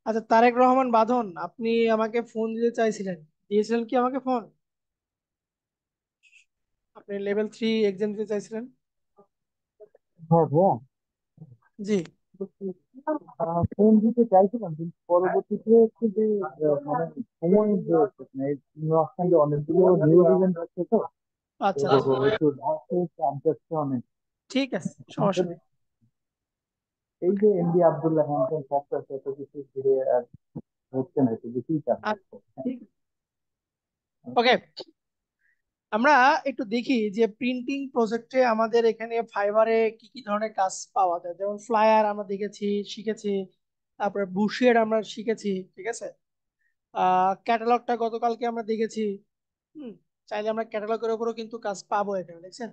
আচ্ছা, তারেক রহমান বাঁধন, আপনি আমাকে ফোন দিতে চাইছিলেন, দিয়েছিলেন কি আমাকে ফোন? আপনি লেভেল 3 এক্সাম দিতে চাইছিলেন? হ্যাঁ ভাইয়া। জি। ফোন দিতে চাইছিলাম কিন্তু পরবর্তীতে হচ্ছে যে মানে সময় যে মানে মাঝখানে অনেকগুলো নিউজ ইভেন্ট হচ্ছে তো। তো আচ্ছা আচ্ছা, একটু ঢাকা চাপ যাচ্ছে অনেক। ঠিক আছে, সমস্যা নেই। এই যে এমডি আব্দুল্লাহ হ্যান্ডেল সফটওয়্যার এত কিছু ঘিরে আর হচ্ছে না, একটু বেশি চাপ আচ্ছা, যাচ্ছে। ঠিক। ওকে, আমরা একটু দেখি যে প্রিন্টিং প্রজেক্টে আমাদের এখানে ফাইবারে কি কি ধরনের কাজ পাওয়া যায়। যেমন ফ্লায়ার আমরা দেখেছি, শিখেছি। তারপরে বুশের আমরা শিখেছি, ঠিক আছে। ক্যাটালগটা গতকালকে আমরা দেখেছি। হুম। চাইলে আমরা ক্যাটালগের উপরও কিন্তু কাজ পাবো এখানে, দেখছেন?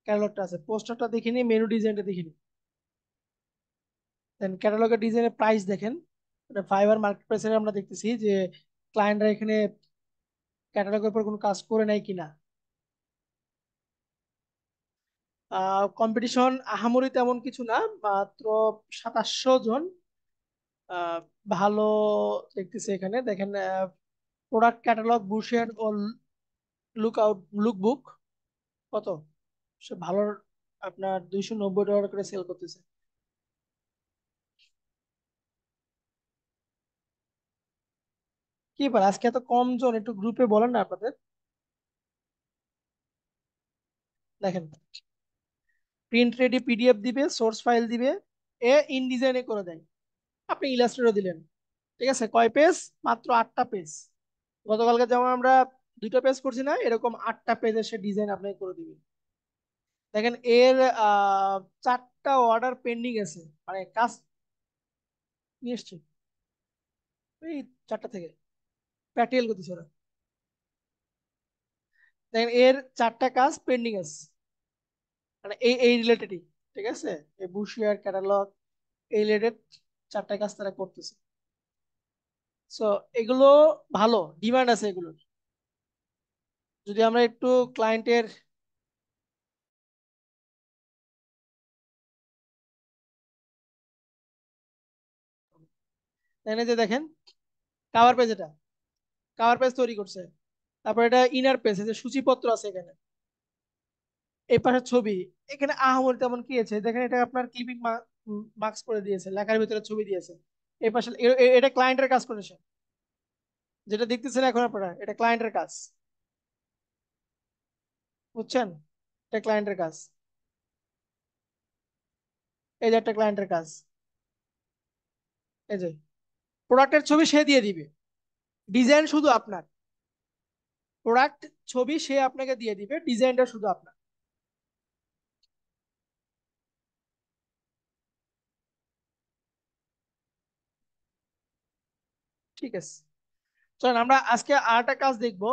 ক্যাটালগটা আছে, পোস্টারটা দেখিনি, মেনু ডিজাইনটা দেখিনি। দেন ক্যাটালগের ডিজাইনের প্রাইস দেখেন। ফাইবার মার্কেট প্লেসে আমরা দেখতেছি যে ক্লায়েন্টরা এখানে ক্যাটালগের উপর কোনো কাজ করে নাই কিনা। কম্পিটিশন আহামরি তেমন কিছু না, মাত্র 2700 জন। আহ, ভালো দেখতেছি এখানে, দেখেন। প্রোডাক্ট ক্যাটালগ বুশের ও লুক আউট লুক বুক কত, সে ভালো, আপনার $290 করে সেল করতেছে। কি ব্যাপার আজকে এত কম জন, একটু গ্রুপে বলেন না আপনাদের। দেখেন, প্রিন্ট রেডি পিডিএফ দিবে, সোর্স ফাইল দিবে, এ ইন ডিজাইনে করে দেয়। আপনি ইলাস্ট্রেটর দিলেন, ঠিক আছে, কয় পেজ? মাত্র 8টা পেজ। গতকালকে যেমন আমরা 2টা পেজ করছি না, এরকম 8টা পেজের সে ডিজাইন আপনাকে করে দিবে। দেখেন এর 4টা অর্ডার পেন্ডিং আছে, মানে কাজ নিয়ে এসছে এই 4টা থেকে প্যাটেল করতেছে ওরা। দেখেন এর 4টা কাজ পেন্ডিং আছে, মানে এই এই রিলেটেডই, ঠিক আছে। এই বুশিয়ার ক্যাটালগ, এই রিলেটেড 4টা কাজ তারা করতেছে। সো এগুলো ভালো ডিমান্ড আছে এগুলোর। যদি আমরা একটু ক্লায়েন্টের, এখানে যে দেখেন কাভার পেজ, এটা কাভার পেজ তৈরি করছে। তারপর এটা ইনার পেজ, যে সূচিপত্র আছে এখানে। এই পাশে ছবি, এখানে আহামরি তেমন কি আছে দেখেন, এটা আপনার ক্লিপিং মার্কস করে দিয়েছে, লেখার ভিতরে ছবি দিয়েছে। এই পাশে এটা ক্লায়েন্টের কাজ করেছে, যেটা দেখতেছেন এখন আপনারা, এটা ক্লায়েন্টের কাজ, বুঝছেন? এটা ক্লায়েন্টের কাজ, এই যে একটা ক্লায়েন্টের কাজ। এই যে প্রোডাক্টের ছবি সে দিয়ে দিবে, ডিজাইন শুধু আপনার। প্রোডাক্ট ছবি সে আপনাকে দিয়ে দিবে, ডিজাইনটা শুধু আপনার। ঠিক আছে, চলেন আমরা আজকে আরেকটা কাজ দেখবো।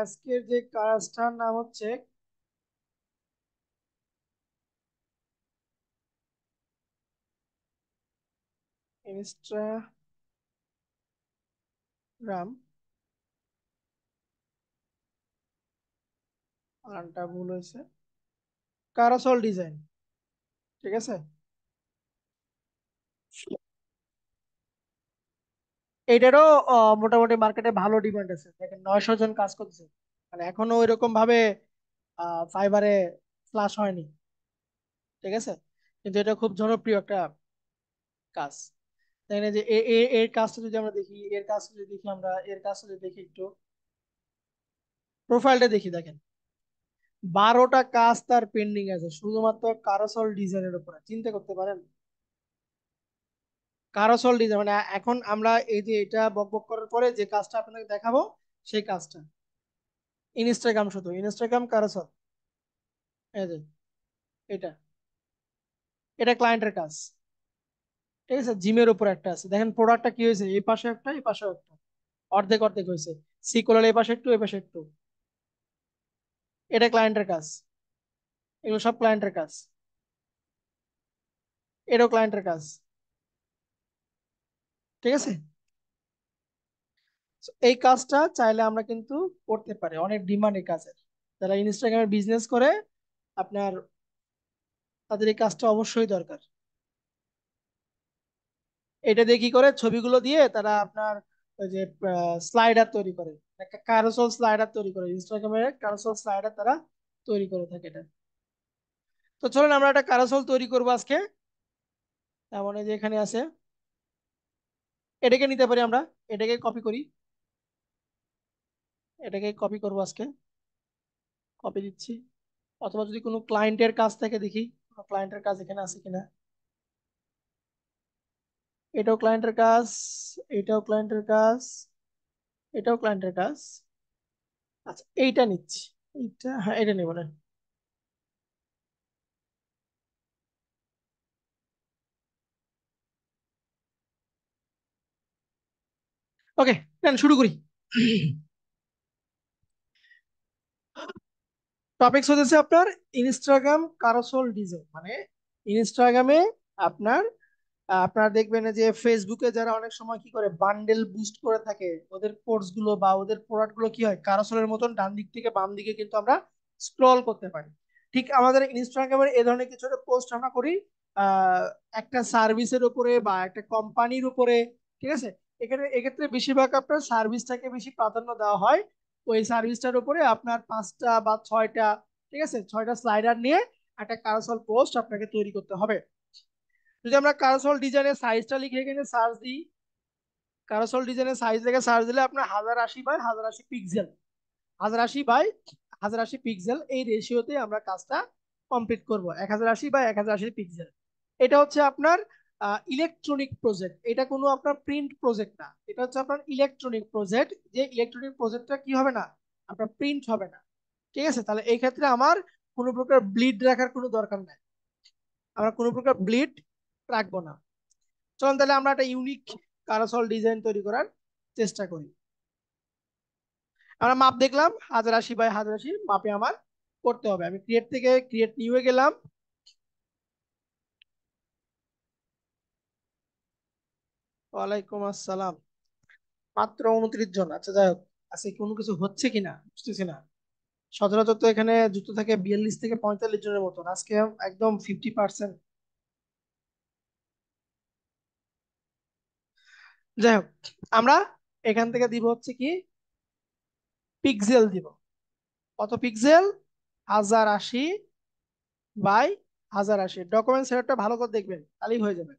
আজকের যে কাজটার নাম হচ্ছে ইনস্টাগ্রাম, আনটা ভুল হয়েছে, কারাসল ডিজাইন, ঠিক আছে। এটারও মোটামুটি মার্কেটে ভালো ডিমান্ড আছে, দেখেন 900 জন কাজ করছে। মানে এখনো ওইরকম ভাবে ফাইবারে ফ্লাশ হয়নি, ঠিক আছে। কিন্তু এটা খুব জনপ্রিয় একটা কাজ। দেখেন এই যে এর কাজটা যদি আমরা দেখি, এর কাজটা যদি দেখি আমরা, এর কাজটা যদি দেখি একটু, প্রোফাইলটা দেখি, দেখেন 12টা কাজ তার পেন্ডিং আছে শুধুমাত্র কারোসল ডিজাইনের উপরে, চিন্তা করতে পারেন। কারোসল ডিজাইন মানে এখন আমরা এই যে এটা বক বক করার পরে যে কাজটা আপনাকে দেখাবো, সেই কাজটা ইনস্টাগ্রাম, শুধু ইনস্টাগ্রাম কারোসল। এই যে এটা, এটা ক্লায়েন্টের কাজ, ঠিক আছে। জিমের উপর একটা আছে, দেখেন প্রোডাক্টটা কি হয়েছে, এই পাশে একটা, এই পাশে একটা, অর্ধেক অর্ধেক হয়েছে। সিকোলার এই পাশে একটু, এই পাশে একটু। এটা ক্লায়েন্টের কাজ, এগুলো সব ক্লায়েন্টের কাজ। এটাও ক্লায়েন্টের কাজ, ঠিক আছে। So, এই কাজটা চাইলে আমরা কিন্তু করতে পারি, অনেক ডিমান্ড এই কাজের। যারা ইনস্টাগ্রামে বিজনেস করে, আপনার তাদের এই কাজটা অবশ্যই দরকার। এটা দিয়ে কি করে, ছবিগুলো দিয়ে তারা আপনার ওই যে স্লাইডার তৈরি করে, একটা ক্যারোসেল স্লাইডার তৈরি করে, ইনস্টাগ্রামের ক্যারোসেল স্লাইডার তারা তৈরি করে থাকে এটা। তো চলুন আমরা একটা ক্যারোসেল তৈরি করবো আজকে। তার মানে যে এখানে আছে, এটাকে নিতে পারি আমরা, এটাকে কপি করি, এটাকে কপি করবো আজকে, কপি দিচ্ছি। অথবা যদি কোনো ক্লায়েন্টের কাছ থেকে দেখি, কোনো ক্লায়েন্টের কাজ এখানে আছে কিনা। এটাও ক্লায়েন্টের কাজ, এটাও ক্লায়েন্টের কাজ, এটাও ক্লায়েন্টের কাজ। আচ্ছা এইটা নিচ্ছি, এইটা, হ্যাঁ এটা নেব না। ওকে, দেন শুরু করি। টপিকস হচ্ছে আপনার ইনস্টাগ্রাম কারোসল ডিজাইন, মানে ইনস্টাগ্রামে আপনার আপনারা দেখবেন যে ফেসবুকে যারা অনেক সময় কি করে বান্ডেল বুস্ট করে থাকে, ওদের কোর্স গুলো বা ওদের প্রোডাক্ট গুলো কি হয় কারোসলের মতন ডান দিক থেকে বাম দিকে কিন্তু আমরা স্ক্রল করতে পারি। ঠিক আমাদের ইনস্টাগ্রামের এই ধরনের কিছু একটা পোস্ট আমরা করি আহ একটা সার্ভিসের উপরে বা একটা কোম্পানির উপরে, ঠিক আছে। এখানে এক্ষেত্রে বেশিরভাগ আপনার সার্ভিসটাকে বেশি প্রাধান্য দেওয়া হয়। ওই সার্ভিসটার উপরে আপনার 5টা বা 6টা, ঠিক আছে, 6টা স্লাইডার নিয়ে একটা কারোসল পোস্ট আপনাকে তৈরি করতে হবে। যদি আমরা কারোসল ডিজাইনের সাইজটা লিখে এখানে সার্চ দিই, কারোসল ডিজাইনের সাইজ লিখে সার্চ দিলে আপনার 1080 বাই 1080 পিক্সেল, 1080 বাই 1080 পিক্সেল এই রেশিওতে আমরা কাজটা কমপ্লিট করব, 1080 বাই 1080 পিক্সেল। এটা হচ্ছে আপনার ইলেকট্রনিক প্রজেক্ট, এটা কোনো আপনার প্রিন্ট প্রজেক্ট না, এটা হচ্ছে আপনার ইলেকট্রনিক প্রজেক্ট। যে ইলেকট্রনিক প্রজেক্টটা কি হবে না, আপনার প্রিন্ট হবে না, ঠিক আছে। তাহলে এই ক্ষেত্রে আমার কোনো প্রকার ব্লিড রাখার কোনো দরকার নাই, আমরা কোনো প্রকার ব্লিড রাখবো না। চলুন তাহলে আমরা একটা ইউনিক কারোসল ডিজাইন তৈরি করার চেষ্টা করি। আমরা মাপ দেখলাম 1080 বাই 1080 মাপে আমার করতে হবে। আমি ক্রিয়েট থেকে ক্রিয়েট নিউয়ে গেলাম। ওয়ালাইকুম আসসালাম। মাত্র 29 জন, আচ্ছা যাই হোক। আজকে কোনো কিছু হচ্ছে কিনা বুঝতেছি না। সচরাচর তো এখানে যুক্ত থাকে 42 থেকে 45 জনের মতন, আজকে একদম 50%। যাই হোক, আমরা এখান থেকে দিব হচ্ছে কি পিক্সেল দিব। কত পিক্সেল? 1080 বাই 1080। ডকুমেন্ট সেটআপটা ভালো করে দেখবেন, তাহলেই হয়ে যাবে।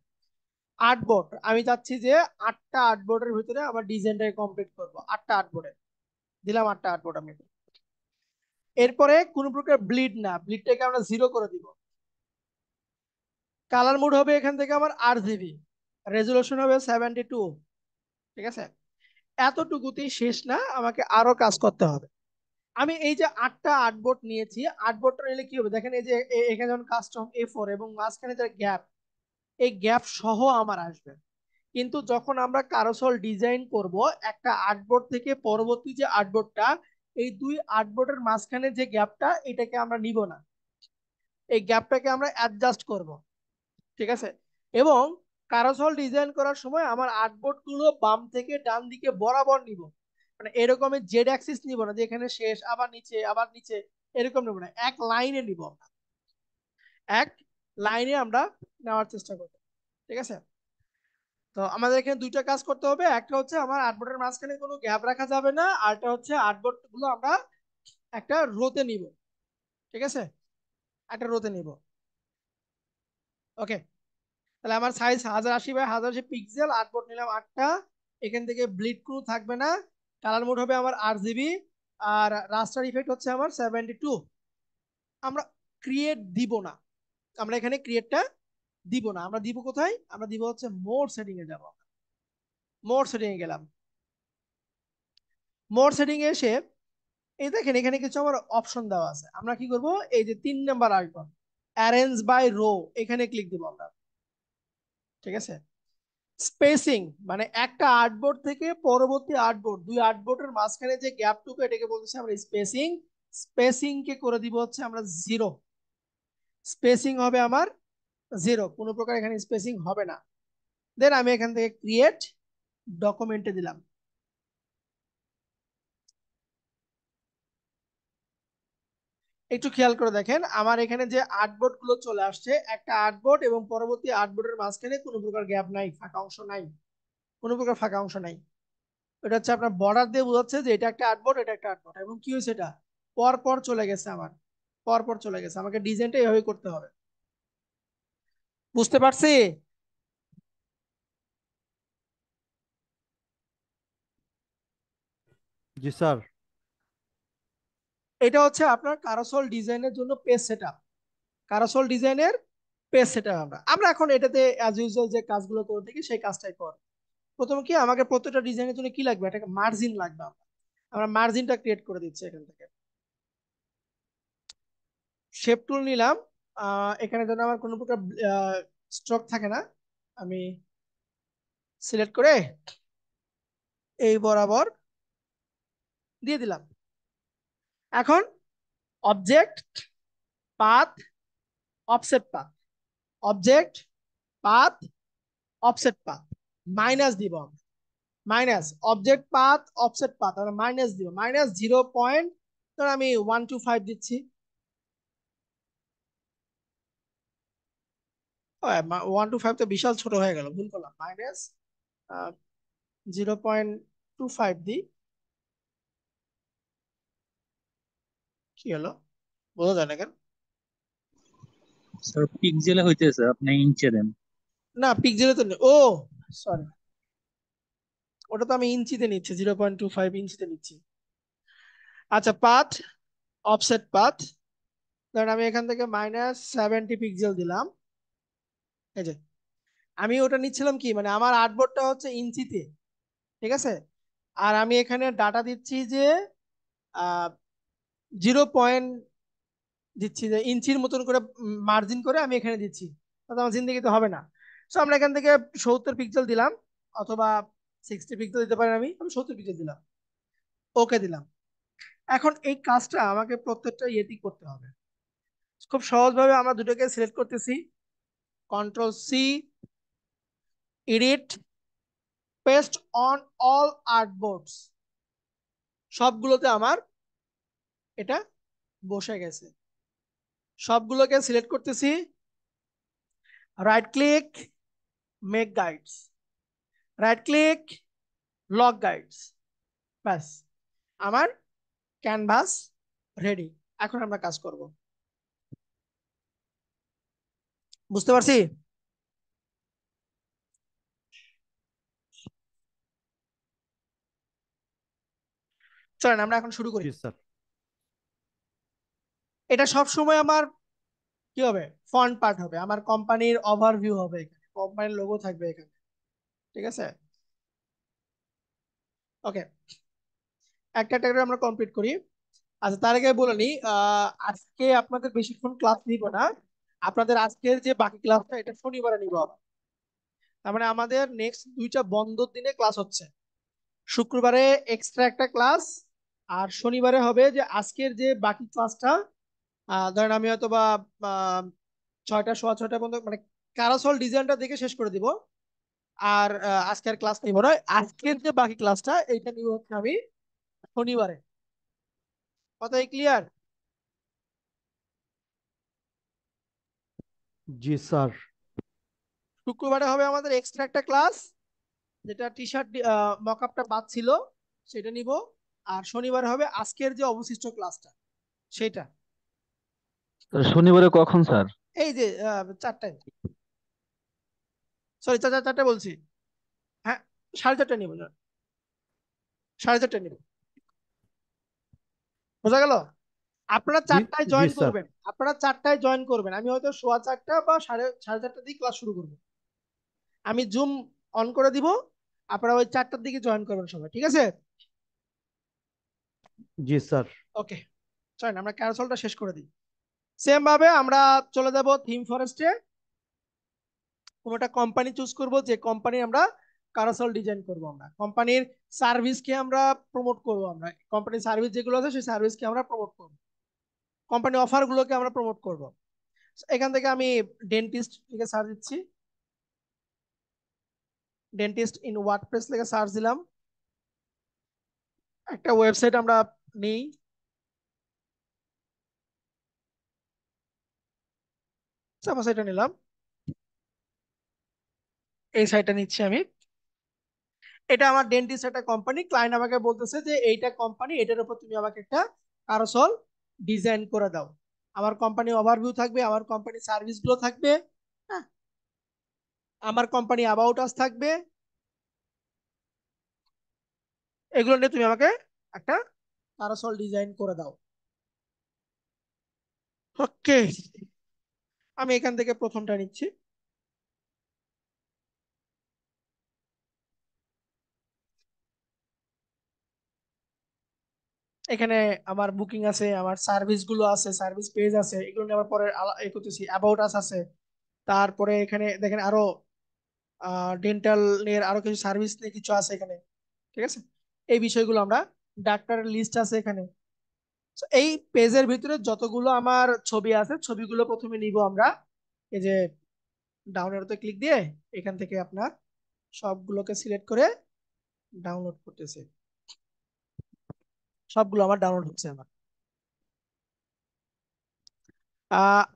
আর্টবোর্ড আমি চাচ্ছি যে 8টা আর্টবোর্ডের ভিতরে আমার ডিজাইনটাকে কমপ্লিট করব, 8টা আর্টবোর্ডে দিলাম, 8টা আর্টবোর্ড আমি। এরপরে কোনো প্রকার ব্লিড না, ব্লিডটাকে আমরা 0 করে দিব। কালার মোড হবে এখান থেকে আমার RGB, রেজুলেশন হবে 72, ঠিক আছে। এতটুকুতেই শেষ না, আমাকে আরো কাজ করতে হবে। আমি এই যে 8টা আর্টবোর্ড নিয়েছি, আর্টবোর্ডটা নিলে কি হবে দেখেন, এই যে এখানে যেমন কাস্টম A4 এবং মাঝখানে যে গ্যাপ, এই গ্যাপ সহ আমার আসবে। কিন্তু যখন আমরা কারোসল ডিজাইন করব, একটা আর্টবোর্ড থেকে পরবর্তী যে আর্টবোর্ডটা, এই দুই আর্টবোর্ডের মাঝখানে যে গ্যাপটা, এটাকে আমরা নিব না, এই গ্যাপটাকে আমরা অ্যাডজাস্ট করব, ঠিক আছে। এবং কারোসল ডিজাইন করার সময় আমার আর্টবোর্ড গুলো বাম থেকে ডান দিকে বরাবর নিব, মানে এরকমের জেড অ্যাক্সিস নিব না যে এখানে শেষ আবার নিচে আবার নিচে, এরকম নেব না, এক লাইনে নিব আমরা, এক লাইনে আমরা নেওয়ার চেষ্টা করব, ঠিক আছে। তো আমাদের এখানে দুইটা কাজ করতে হবে, একটা হচ্ছে আমার আর্টবোর্ডের মাঝখানে কোনো গ্যাপ রাখা যাবে না, আর একটা হচ্ছে আর্টবোর্ড গুলো আমরা একটা রোতে নিব, ঠিক আছে, একটা রোতে নিব। ওকে, তাহলে আমার সাইজ 1080 বাই 1080 পিক্সেল, আর্টবোর্ড নিলাম 8টা। এখান থেকে ব্লিড কোনো থাকবে না। কালার মোড হবে আমার RGB, আর রাস্টার ইফেক্ট হচ্ছে আমার 72। আমরা ক্রিয়েট দিব না, আমরা এখানে ক্রিয়েটটা দিব না, আমরা দিব কোথায়, আমরা দিব হচ্ছে মোর সেটিং এ যাব। মোর সেটিং এ গেলাম, মোর সেটিং এ এসে এই দেখেন এখানে কিছু আমার অপশন দেওয়া আছে। আমরা কি করব, এই যে 3 number icon arrange by row, এখানে ক্লিক দিব আমরা, ঠিক আছে। স্পেসিং মানে একটা আর্টবোর্ড থেকে পরবর্তী আর্টবোর্ড, দুই আর্টবোর্ডের মাঝখানে যে গ্যাপটুকু, এটাকে বলতেছে আমরা স্পেসিং। স্পেসিং কে করে দিব হচ্ছে আমরা 0, স্পেসিং হবে আমার 0, কোনো প্রকার এখানে স্পেসিং হবে না। দেন আমি এখান থেকে ক্রিয়েট ডকুমেন্টে দিলাম। একটু খেয়াল করে দেখেন আমার এখানে যে আর্টবোর্ড গুলো চলে আসছে, একটা আর্টবোর্ড এবং পরবর্তী আর্টবোর্ডের মাঝখানে কোনো প্রকার গ্যাপ নাই, ফাঁকা অংশ নাই, কোনো প্রকার ফাঁকা অংশ নাই। এটা হচ্ছে আপনার বর্ডার দিয়ে বোঝাচ্ছে যে এটা একটা আর্টবোর্ড, এটা একটা আর্টবোর্ড। এবং কি হয়েছে, এটা পর পর চলে গেছে আমার, পর পর চলে গেছে। আমাকে ডিজাইনটা এভাবে করতে হবে। বুঝতে পারছি? জি স্যার। এটা হচ্ছে আপনার কারোসল ডিজাইনের জন্য পেজ সেটআপ। কারোসল ডিজাইনের পেজ সেটআপ আমরা আমরা এখন এটাতে অ্যাজ ইউজুয়াল যে কাজগুলো করে থাকি সেই কাজটাই কর। প্রথমে কি আমাকে প্রত্যেকটা ডিজাইনের জন্য কি লাগবে, একটা মার্জিন লাগবে। আমরা মার্জিনটা ক্রিয়েট করে দিচ্ছি এখান থেকে। শেপ টুল নিলাম। এখানে যেন আমার কোনো প্রকার স্ট্রোক থাকে না, আমি সিলেক্ট করে এই বরাবর দিয়ে দিলাম। এখন object, path, offset path, object, path, offset path, minus দিব আমরা। Minus object path, offset path আমরা মাইনাস দিব, মাইনাস 0. ধর আমি 125 দিচ্ছি। 125 তো বিশাল ছোট হয়ে গেল, ভুল করলাম। মাইনাস 0.25 দিই। কি হলো, বোঝা যায় না কেন? স্যার পিক্সেলে হইতেছে, আপনি ইঞ্চে দেন। না পিক্সেলে তো নেই। ও সরি, ওটা তো আমি ইঞ্চিতে নিচ্ছি, 0.25 ইঞ্চিতে নিচ্ছি। আচ্ছা, পাথ, অফসেট পাথ, ধরেন আমি এখান থেকে -70 পিক্সেল দিলাম। এই যে আমি ওটা নিচ্ছিলাম কি, মানে আমার আর্টবোর্ডটা হচ্ছে ইঞ্চিতে, ঠিক আছে। আর আমি এখানে ডাটা দিচ্ছি যে 0. দিচ্ছি, যে ইঞ্চির মতন করে মার্জিন করে আমি এখানে দিচ্ছি। তাতে আমার জিন্দিগিতে হবে না। সো আমরা এখান থেকে 70 পিক্সেল দিলাম, অথবা 60 পিক্সেল দিতে পারেন। আমি আমি 70 পিক্সেল দিলাম, ওকে দিলাম। এখন এই কাজটা আমাকে প্রত্যেকটা ইয়েতেই করতে হবে। খুব সহজভাবে আমরা দুটোকে সিলেক্ট করতেছি, Ctrl+C, edit, paste on all artboards. সবগুলোতে আমার এটা বসে গেছে। সবগুলোকে সিলেক্ট করতেছি, right click, make guides, right click, lock guides. ব্যাস, আমার ক্যানভাস রেডি। এখন আমরা কাজ করব। বুঝতে পারছি? চলেন আমরা এখন শুরু করি। জি স্যার। এটা সব সময় আমার কি হবে, ফন্ট পার্ট হবে, আমার কোম্পানির ওভারভিউ হবে, এখানে কোম্পানির লোগো থাকবে এখানে, ঠিক আছে। ওকে, একটা একটা করে আমরা কমপ্লিট করি। আচ্ছা, তার আগে বলে নিই, আজকে আপনাদের বেশিক্ষণ ক্লাস নিব না। আপনাদের আজকের যে বাকি ক্লাসটা এটা শনিবারে নিব আবার। তার মানে আমাদের নেক্সট 2টা বন্ধর দিনে ক্লাস হচ্ছে। শুক্রবারে এক্সট্রা একটা ক্লাস, আর শনিবারে হবে যে আজকের যে বাকি ক্লাসটা, ধরেন আমি হয়তো বা 6টা, সোয়া 6টা পর্যন্ত, মানে ক্যারাসল ডিজাইনটা দেখে শেষ করে দিব। আর আজকের ক্লাস নিব না, আজকের যে বাকি ক্লাসটা এইটা নিব হচ্ছে আমি শনিবারে। কথাই ক্লিয়ার? জি স্যার। শুক্রবারে হবে আমাদের এক্সট্রা একটা ক্লাস, যেটা টি শার্ট মকআপটা বাদ ছিল সেটা নিব। আর শনিবার হবে আজকের যে অবশিষ্ট ক্লাসটা সেটা। শনিবারে কখন স্যার? এই যে 4টায়, সরি 4টায় বলছি। হ্যাঁ, 4:30 নিব, 4:30 নিব। বোঝা গেল? আপনারা জি। 4টায় জি জয়েন স্যার। করবেন, আপনারা 4টায় জয়েন করবেন। আমি হয়তো সোয়া 4টা বা সাড়ে 4টা দিয়ে ক্লাস শুরু করবো। আমি জুম অন করে দিব, আপনারা ওই 4টার দিকে জয়েন করবেন সবাই, ঠিক আছে? জি স্যার। ওকে, চলেন আমরা ক্যারোসলটা শেষ করে দিই। সেম ভাবে আমরা চলে যাব থিম ফরেস্টে। কোনো একটা কোম্পানি চুজ করব, যে কোম্পানি আমরা কারোসল ডিজাইন করব। আমরা কোম্পানির সার্ভিসকে আমরা প্রমোট করব, আমরা কোম্পানির সার্ভিস যেগুলো আছে সেই সার্ভিসকে আমরা প্রমোট করব, কোম্পানি অফার গুলোকে আমরা প্রমোট করব। এখান থেকে আমি ডেন্টিস্ট লিখে সার্চ দিচ্ছি, ডেন্টিস্ট ইন ওয়ার্ডপ্রেস লিখে সার্চ দিলাম। একটা ওয়েবসাইট আমরা নেই, সাপোজ এটা নিলাম, এই সাইডটা নিচ্ছি আমি। এটা আমার ডেন্টিস্ট একটা কোম্পানি, ক্লায়েন্ট আমাকে বলতেছে যে এইটা কোম্পানি, এটার উপর তুমি আমাকে একটা কারোসল ডিজাইন করে দাও। আমার কোম্পানি ওভারভিউ থাকবে, আমার কোম্পানি সার্ভিস গুলো থাকবে, হ্যাঁ, আমার কোম্পানি অ্যাবাউট আস থাকবে, এগুলো নিয়ে তুমি আমাকে একটা কারোসল ডিজাইন করে দাও। ওকে, আমি এখান থেকে প্রথমটা নিচ্ছি। এখানে আমার বুকিং আছে, আমার সার্ভিস গুলো আছে, সার্ভিস পেজ আছে, এগুলো নিয়ে আবার পরে এ করতেছি, অ্যাবাউট আস আছে। তারপরে এখানে দেখেন আরো ডেন্টাল এর আরো কিছু সার্ভিস নিয়ে কিছু আছে এখানে, ঠিক আছে। এই বিষয়গুলো আমরা, ডাক্তারের লিস্ট আছে এখানে। So, এই পেজের ভিতরে যতগুলো আমার ছবি আছে, ছবিগুলো প্রথমে নিব আমরা, এই যে ডাউনলোডতে ক্লিক দিয়ে এখান থেকে আপনার সবগুলোকে সিলেক্ট করে ডাউনলোড করতেছে। সবগুলো আমার ডাউনলোড হচ্ছে আমার।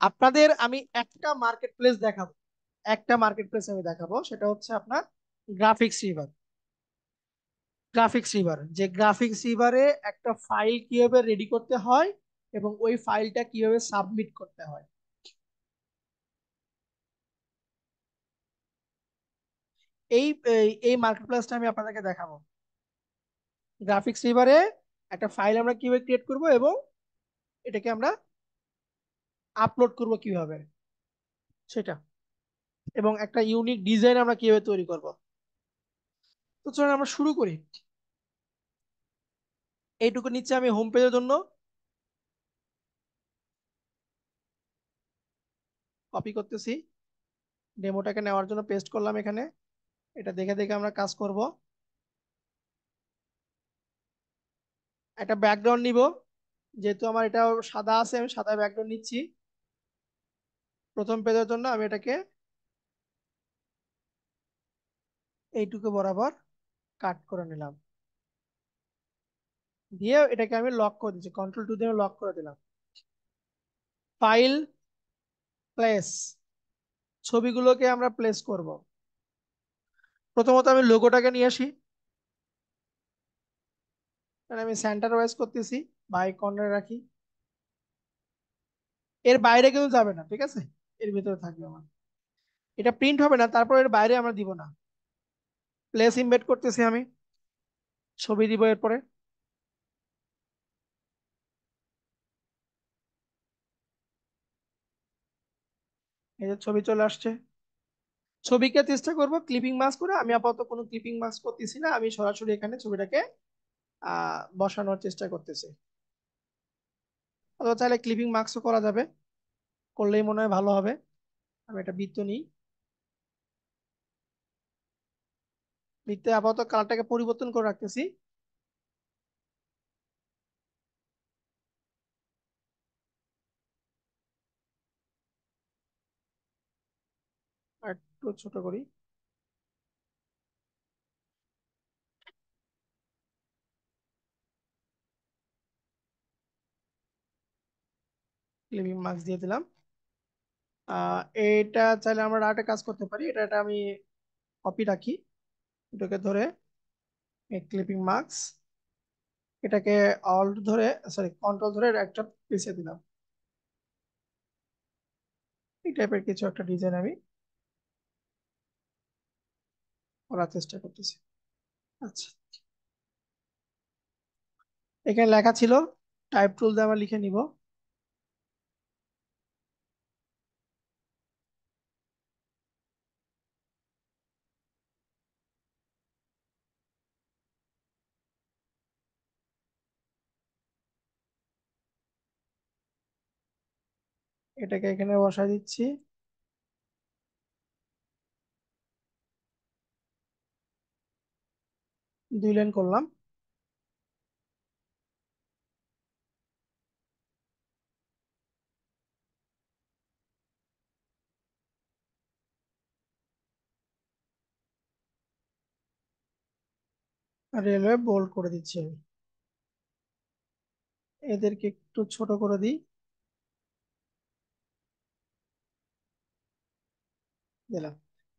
আপনাদের আমি একটা মার্কেট প্লেস দেখাবো, একটা মার্কেট প্লেস আমি দেখাবো, সেটা হচ্ছে আপনার গ্রাফিক্স রিভার। গ্রাফিক্স রিভার, যে গ্রাফিক্স রিভারে একটা ফাইল কিভাবে রেডি করতে হয় এবং ওই ফাইলটা কিভাবে সাবমিট করতে হয়, এই এই এই মার্কেট প্লেসটা আমি আপনাদেরকে দেখাবো। গ্রাফিক্স রিভারে একটা ফাইল আমরা কিভাবে ক্রিয়েট করব এবং এটাকে আমরা আপলোড করব কিভাবে সেটা, এবং একটা ইউনিক ডিজাইন আমরা কিভাবে তৈরি করব। তো চলুন আমরা শুরু করি। এইটুকু নিচ্ছে আমি হোম পেজের জন্য কপি করতেছি, ডেমোটাকে নেওয়ার জন্য পেস্ট করলাম এখানে। এটা দেখে দেখে আমরা কাজ করব। একটা ব্যাকগ্রাউন্ড নিব, যেহেতু আমার এটা সাদা আছে আমি সাদা ব্যাকগ্রাউন্ড নিচ্ছি। প্রথম পেজের জন্য আমি এটাকে এইটুকু বরাবর কাট করে নিলাম, দিয়ে এটাকে আমি লক করে দিচ্ছি, কন্ট্রোল 2 দিয়ে লক করে দিলাম। ফাইল, প্লেস, ছবিগুলোকে আমরা প্লেস করব। প্রথমত আমি লোগোটাকে নিয়ে আসি, মানে আমি সেন্টার ওয়াইজ করতেছি, বাই কর্নারে রাখি। এর বাইরে কিন্তু যাবে না, ঠিক আছে, এর ভিতরে থাকবে আমার। এটা প্রিন্ট হবে না, তারপর এর বাইরে আমরা দিব না। প্লেস ইমবেড করতেছি আমি, ছবি দিব এরপরে। এই যে ছবি চলে আসছে। ছবিকে চেষ্টা করব ক্লিপিং মাস্ক করে, আমি আপাতত কোনো ক্লিপিং মাস্ক করতেছি না, আমি সরাসরি এখানে ছবিটাকে বসানোর চেষ্টা করতেছি। অথবা চাইলে ক্লিপিং মাস্কও করা যাবে, করলেই মনে হয় ভালো হবে। আমি এটা বৃত্ত নিই, বৃত্তে আপাতত কালারটাকে পরিবর্তন করে রাখতেছি। আর একটু ছোট করি। ক্লিপিং মাস্ক দিয়ে দিলাম। এটা চাইলে আমরা আরেকটা কাজ করতে পারি, এটা আমি কপি রাখি, এটাকে ধরে ক্লিপিং মাস্ক, এটাকে অল্ট ধরে, সরি কন্ট্রোল ধরে একটা পিছিয়ে দিলাম। এই টাইপের কিছু একটা ডিজাইন আমি করার চেষ্টা করতেছি। আচ্ছা, এখানে লেখা ছিল, টাইপ টুল দিয়ে আমরা লিখে নিব। এটাকে এখানে বসাই দিচ্ছি, 2 লাইন করলাম। রেলওয়ে বোল্ড করে দিচ্ছি আমি। এদেরকে একটু ছোট করে দিই। দিলাম।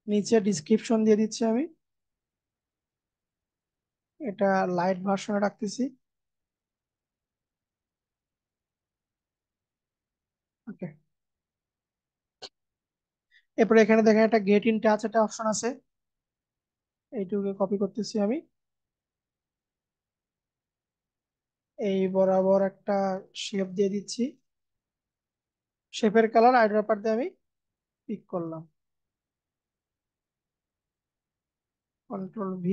নিচে ডিসক্রিপশন দিয়ে দিচ্ছি আমি, এটা লাইট ভার্সনে রাখতেছি। ওকে, এরপরে এখানে দেখেন একটা গেট ইন টাচ একটা অপশন আছে, এইটুকু কপি করতেছি আমি। এই বরাবর একটা শেপ দিয়ে দিচ্ছি, শেপের কালার আইড্রপার দিয়ে আমি পিক করলাম, কন্ট্রোল V।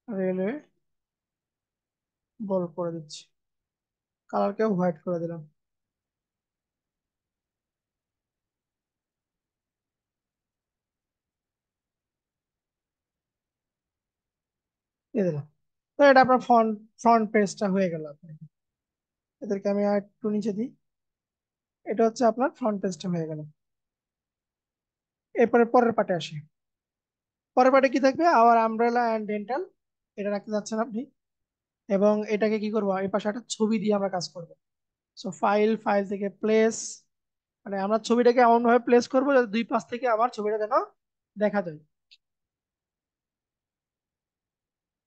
রেলওয়ে বল করে দিচ্ছি, কালারকেও হোয়াইট করে দিলাম, দিয়ে দিলাম। তো এটা আপনার ফ্রন্ট ফ্রন্ট পেজটা হয়ে গেল আপনার। এদেরকে আমি আর একটু নিচে দিই, এটা হচ্ছে আপনার ফ্রন্ট পেজটা হয়ে গেল। এরপরে পরের পাটে আসি। পরের পাটে কি থাকবে, আওয়ার আমব্রেলা অ্যান্ড ডেন্টাল, এটা রাখতে যাচ্ছেন আপনি। এবং এটাকে কি করবো, এই পাশে একটা ছবি দিয়ে আমরা কাজ করবো। সো ফাইল, ফাইল থেকে প্লেস, মানে আমরা ছবিটাকে এমন ভাবে প্লেস করবো যাতে দুই পাশ থেকে আমার ছবিটা যেন দেখা যায়।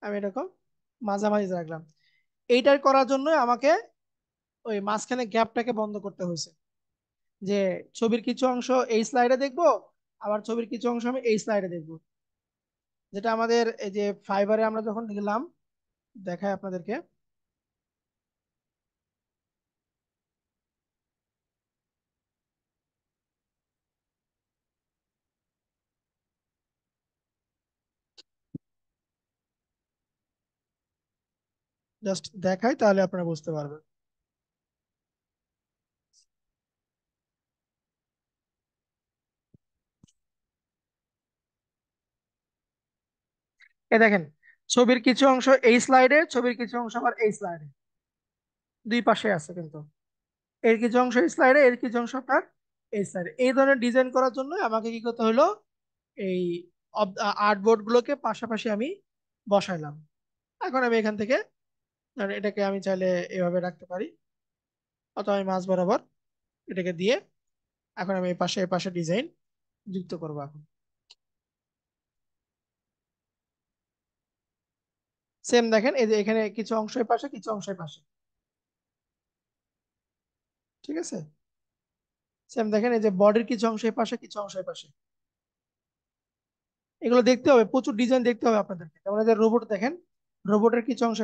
আমি এরকম মাঝামাঝি রাখলাম। এইটার করার জন্য আমাকে ওই মাঝখানে গ্যাপটাকে বন্ধ করতে হয়েছে, যে ছবির কিছু অংশ এই স্লাইডে দেখবো, আবার ছবির কিছু অংশ আমি এই স্লাইডে দেখবো। যেটা আমাদের এই যে ফাইবারে আমরা যখন গেলাম, দেখাই আপনাদেরকে। জাস্ট দেখাই তাহলে আপনারা বুঝতে পারবেন। এ দেখেন, ছবির কিছু অংশ এই স্লাইডে, ছবির কিছু অংশ আবার এই স্লাইডে, দুই পাশে আছে কিন্তু। এর কিছু অংশ এই স্লাইডে, এর কিছু অংশ আপনার এই স্লাইডে। এই ধরনের ডিজাইন করার জন্য আমাকে কি করতে হলো, এই আর্টবোর্ড গুলোকে পাশাপাশি আমি বসাইলাম। এখন আমি এখান থেকে ধরেন এটাকে আমি চাইলে এভাবে রাখতে পারি, অথবা আমি মাঝ বরাবর এটাকে দিয়ে এখন আমি এই পাশে ডিজাইন যুক্ত করবো এখন। সেম দেখেন, এই যে এখানে কিছু অংশ এই পাশে, কিছু অংশ এই পাশে, ঠিক আছে। সেম দেখেন, এই যে বডির কিছু অংশ এই পাশে, কিছু অংশ এই পাশে। এগুলো দেখতে হবে, প্রচুর ডিজাইন দেখতে হবে আপনাদেরকে। যেমন এই যে রোবট দেখেন, রোবটের কিছু অংশ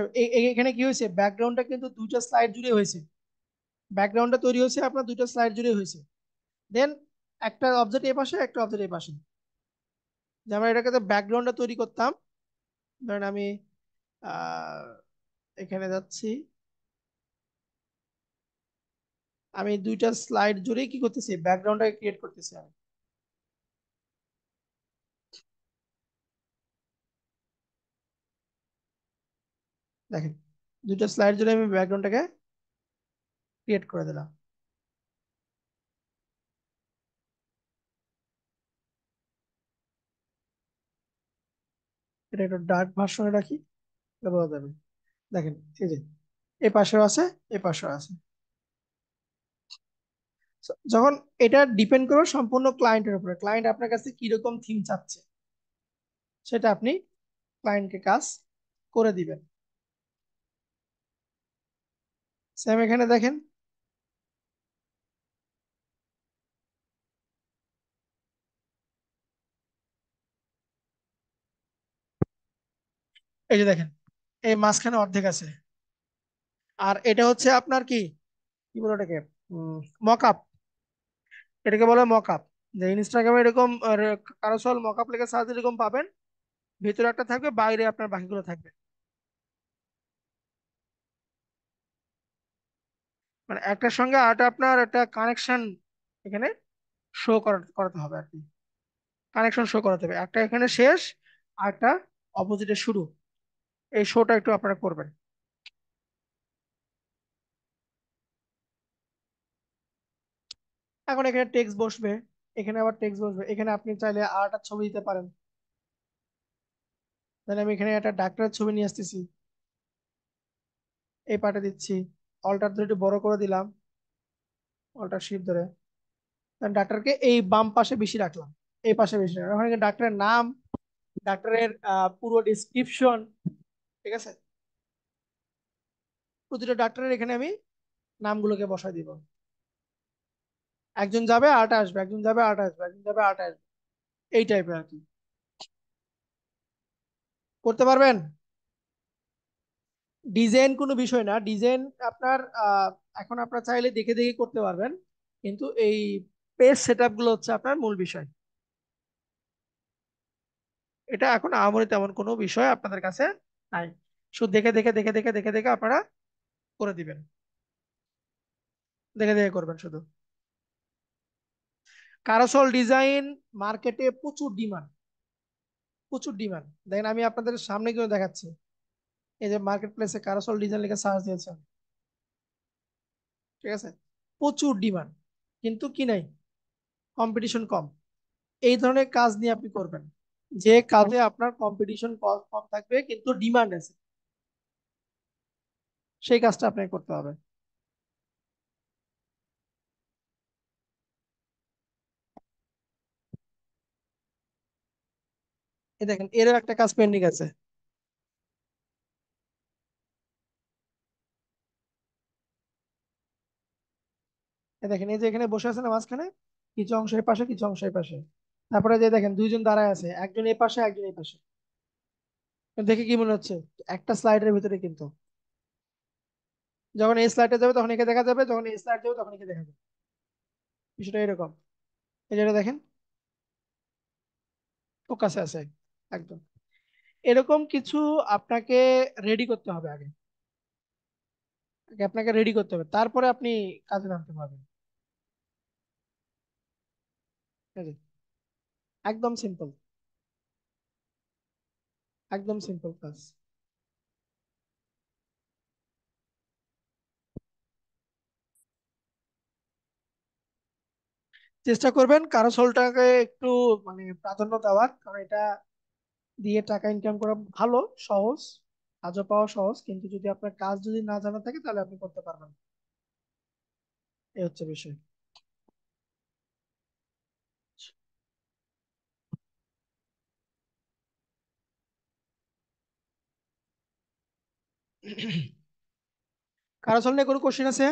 এখানে কি হয়েছে, ব্যাকগ্রাউন্ডটা কিন্তু দুইটা স্লাইড জুড়ে হয়েছে। ব্যাকগ্রাউন্ডটা তৈরি হয়েছে আপনার দুইটা স্লাইড জুড়ে হয়েছে। দেন একটা অবজেক্ট এই পাশে, একটা অবজেক্ট এই পাশে। যেমন এটাকে ব্যাকগ্রাউন্ডটা তৈরি করতাম, ধরেন আমি আহ এখানে যাচ্ছি, আমি দুইটা স্লাইড জুড়ে কি করতেছি, ব্যাকগ্রাউন্ডটাকে ক্রিয়েট করতেছি আমি। দেখেন, দুইটা স্লাইড জুড়ে আমি ব্যাকগ্রাউন্ডটাকে ক্রিয়েট করে দিলাম। এটা একটু ডার্ক ভার্সনে রাখি, তাহলে বোঝা যাবে। দেখেন, এই যে এই পাশেও আছে, এই পাশেও আছে। যখন এটা ডিপেন্ড করবে সম্পূর্ণ ক্লায়েন্টের উপরে, ক্লায়েন্ট আপনার কাছে কিরকম থিম চাচ্ছে, সেটা আপনি ক্লায়েন্টকে কাজ করে দিবেন। সেম এখানে দেখেন, এই যে দেখেন, এই মাঝখানে অর্ধেক আছে। আর এটা হচ্ছে আপনার কি কি বলে ওটাকে, মক আপ, এটাকে বলে মক আপ। যে ইনস্টাগ্রামে এরকম কারোসল মক আপ লেখা সার্চ এরকম পাবেন, ভিতরে একটা থাকবে, বাইরে আপনার বাকিগুলো থাকবে। মানে একটার সঙ্গে আরেকটা আপনার একটা কানেকশন এখানে শো করাতে হবে আর কি। কানেকশন শো করাতে হবে, একটা এখানে শেষ আর একটা অপোজিটে শুরু, এই শোটা একটু আপনারা করবেন। এখন এখানে টেক্সট বসবে, এখানে আবার টেক্সট বসবে, এখানে আপনি চাইলে আর একটা ছবি দিতে পারেন। তাহলে আমি এখানে একটা ডাক্তারের ছবি নিয়ে আসতেছি, এই পার্টে দিচ্ছি, অল্টার ধরে একটু বড় করে দিলাম, অল্টার শিফট ধরে ডাক্তারকে এই বাম পাশে বেশি রাখলাম, এই পাশে বেশি রাখলাম। ওখানে ডাক্তারের নাম, ডাক্তারের পুরো ডিসক্রিপশন, ঠিক আছে, প্রতিটা ডাক্তারের এখানে আমি নামগুলোকে বসাই দিব। একজন যাবে আরেকটা আসবে, একজন যাবে আরেকটা আসবে, একজন যাবে আরেকটা আসবে, এই টাইপের আর কি। করতে পারবেন? ডিজাইন কোনো বিষয় না, ডিজাইন আপনার এখন আপনার চাইলে দেখে দেখে করতে পারবেন, কিন্তু এই পেজ সেটআপ গুলো হচ্ছে আপনার মূল বিষয়। এটা এখন আহামরি তেমন কোনো বিষয় আপনাদের কাছে নাই, শুধু দেখে দেখে দেখে দেখে দেখে দেখে আপনারা করে দিবেন, দেখে দেখে করবেন শুধু। কারোসল ডিজাইন মার্কেটে প্রচুর ডিমান্ড, প্রচুর ডিমান্ড। দেখেন আমি আপনাদের সামনে কিন্তু দেখাচ্ছি, এই যে মার্কেট প্লেসে কারোসল ডিজাইন লিখে সার্চ দিয়েছেন, ঠিক আছে, প্রচুর ডিমান্ড, কিন্তু কি নাই, কম্পিটিশন কম। এই ধরনের কাজ নিয়ে আপনি করবেন, যে কাজে আপনার কম্পিটিশন কম থাকবে কিন্তু ডিমান্ড আছে, সেই কাজটা আপনাকে করতে হবে। এই দেখেন এরও একটা কাজ পেন্ডিং আছে। এই দেখেন এই যে এখানে বসে আছে না মাঝখানে, কিছু অংশ এই পাশে কিছু অংশ এই পাশে, তারপরে যে দেখেন দুইজন দাঁড়ায় আছে, একজন এই পাশে একজন এই পাশে। দেখে কি মনে হচ্ছে? একটা স্লাইডের ভিতরে কিন্তু, যখন এই স্লাইডে যাবে তখন একে দেখা যাবে, যখন এই স্লাইড যাবে তখন একে দেখা যাবে, বিষয়টা এরকম। এই যেটা দেখেন ফোকাসে আছে একদম, এরকম কিছু আপনাকে রেডি করতে হবে আগে, আগে আপনাকে রেডি করতে হবে, তারপরে আপনি কাজে নামতে পারবেন। এই যে, একদম সিম্পল, একদম সিম্পল কাজ। চেষ্টা করবেন কারোসলটাকে একটু মানে প্রাধান্য দেওয়ার, কারণ এটা দিয়ে টাকা ইনকাম করা ভালো, সহজ, কাজও পাওয়া সহজ, কিন্তু যদি আপনার কাজ যদি না জানা থাকে তাহলে আপনি করতে পারবেন না। এই হচ্ছে বিষয়। কারোসল নিয়ে কোনো কোশ্চেন আছে?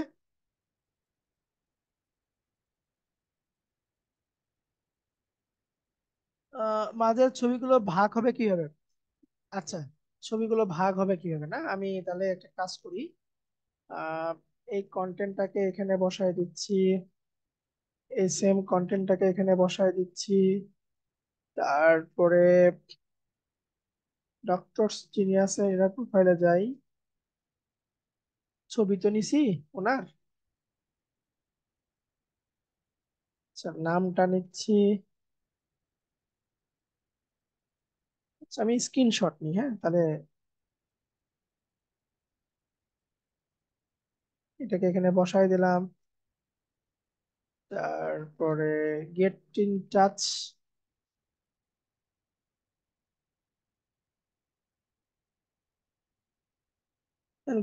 মাঝের ছবিগুলো ভাগ হবে কিভাবে? আচ্ছা, ছবিগুলো ভাগ হবে কিভাবে না, আমি তাহলে একটা কাজ করি, আহ এই কন্টেন্টটাকে এখানে বসায় দিচ্ছি, এই সেম কন্টেন্টটাকে এখানে বসায় দিচ্ছি, তারপরে ডক্টর যিনি আছে এরা প্রোফাইলে যাই, ছবি তো নিছি ওনার, আচ্ছা নামটা নিচ্ছি, আচ্ছা আমি স্ক্রিনশট নিই, হ্যাঁ তাহলে এটাকে এখানে বসায় দিলাম, তারপরে get in touch,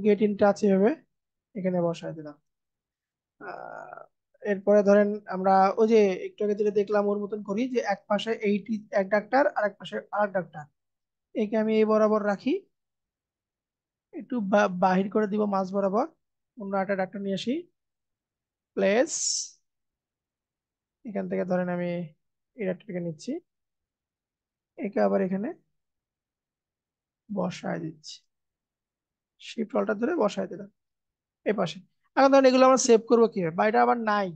get in touch এভাবে এখানে বসায় দিলাম। আহ, এরপরে ধরেন আমরা ওই যে একটু আগে যেটা দেখলাম ওর মতন করি, যে এক পাশে এইটি এক ডাক্তার আর এক পাশে আর ডাক্তার, একে আমি এই বরাবর রাখি, একটু বাহির করে দিব মাঝ বরাবর, অন্য একটা ডাক্তার নিয়ে আসি, প্লেস, এখান থেকে ধরেন আমি এই ডাক্তারকে নিচ্ছি, একে আবার এখানে বসায় দিচ্ছি, শিফট অল্টার ধরে বসায় দিলাম এই পাশে। এখন ধরেন এগুলো আমরা সেভ করবো কিভাবে, বা এটা আবার নাই,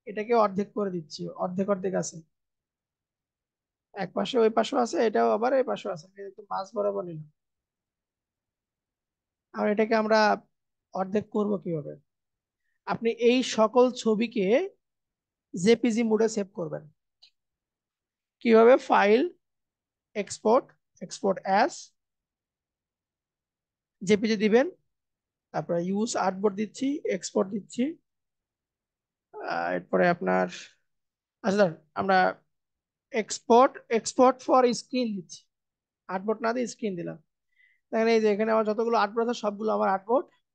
এটাকে অর্ধেক করে দিচ্ছি, অর্ধেক অর্ধেক আছে, এক পাশে ওই পাশেও আছে, এটাও আবার এই পাশেও আছে, আমি একটু মাঝ বরাবর নিলাম। আর এটাকে আমরা অর্ধেক করব কিভাবে, আপনি এই সকল ছবিকে জেপিজি মোডে সেভ করবেন কিভাবে, file, export, export as, JPG দিবেন, তারপরে ইউজ আর্টবোর্ড দিচ্ছি, এক্সপোর্ট দিচ্ছি, এরপরে আপনার, আচ্ছা ধর, আমরা এক্সপোর্ট, এক্সপোর্ট ফর স্ক্রিন দিচ্ছি, আর্টবোর্ড না দিয়ে স্ক্রিন দিলাম। দেখেন এই যে এখানে আমার যতগুলো আর্টবোর্ড আছে সবগুলো আমার আর্টবোর্ড,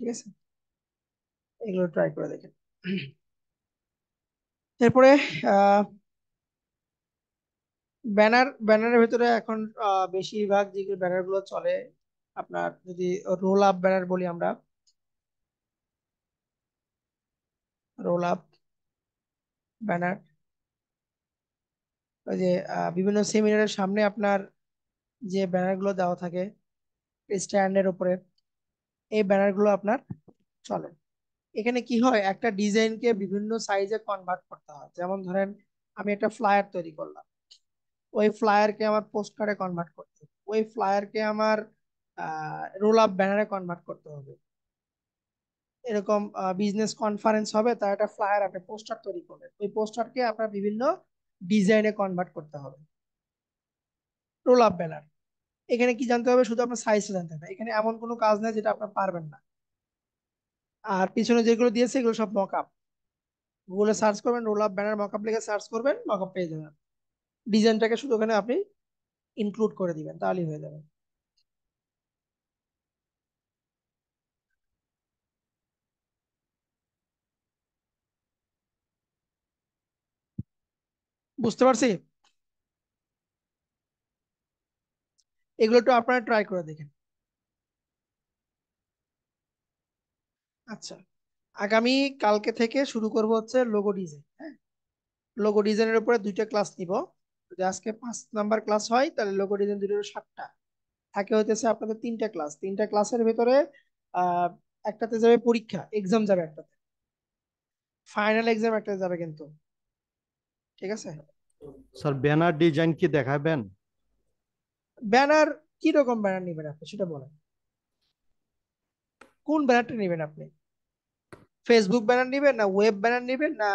ঠিক আছে, এগুলো ট্রাই করে দেখেন। এরপরে ব্যানারের ভিতরে এখন বেশিরভাগ যে ব্যানার গুলো চলে, আপনার যদি রোল আপ ব্যানার বলি আমরা, রোল আপ ব্যানার, ওই যে বিভিন্ন সেমিনারের সামনে আপনার যে ব্যানার গুলো দেওয়া থাকে স্ট্যান্ডের উপরে, এই ব্যানার গুলো আপনার চলে। এখানে কি হয়, একটা ডিজাইনকে বিভিন্ন সাইজে কনভার্ট করতে হয়। যেমন ধরেন আমি একটা ফ্লায়ার তৈরি করলাম, ওই ফ্লায়ারকে আমার পোস্ট কার্ডে কনভার্ট করতে হবে, ওই ফ্লায়ারকে আমার রোল আপ ব্যানারে কনভার্ট করতে হবে। এরকম বিজনেস কনফারেন্স হবে, তার একটা ফ্লায়ার আপনি পোস্টার তৈরি করবেন, ওই পোস্টারকে আপনার বিভিন্ন ডিজাইনে কনভার্ট করতে হবে, রোল আপ ব্যানার। এখানে কি জানতে হবে, শুধু আপনার সাইজটা জানতে হবে, এখানে এমন কোনো কাজ নেই যেটা আপনার পারবেন না। আর পিছনে যেগুলো দিয়েছে এগুলো সব মক আপ। গুগলে সার্চ করবেন, roll up banner mock up লিখে সার্চ করবেন, মক আপ পেয়ে যাবেন। ডিজাইনটাকে শুধু ওখানে আপনি ইনক্লুড করে দিবেন, তাহলেই হয়ে যাবে। বুঝতে পারছি। এগুলো একটু আপনারা ট্রাই করে দেখেন। আচ্ছা, আগামী কালকে থেকে শুরু করব হচ্ছে লোগো ডিজাইন। হ্যাঁ, লোগো ডিজাইনের উপরে 2টা ক্লাস নিব। যদি আজকে 5 নাম্বার ক্লাস হয়, তাহলে লোগো ডিজাইন দুটো 7টা থাকে, হইতেছে আপনাদের 3টা ক্লাস। 3টা ক্লাসের ভিতরে আহ একটাতে যাবে পরীক্ষা, এক্সাম যাবে একটাতে, ফাইনাল এক্সাম একটাতে যাবে কিন্তু। ঠিক আছে। স্যার ব্যানার ডিজাইন কি দেখাবেন? ব্যানার, কি রকম ব্যানার নেবেন আপনি সেটা বলেন। কোন ব্যানারটা নেবেন আপনি? ফেসবুক ব্যানার নেবেন, না ওয়েব ব্যানার নেবেন, না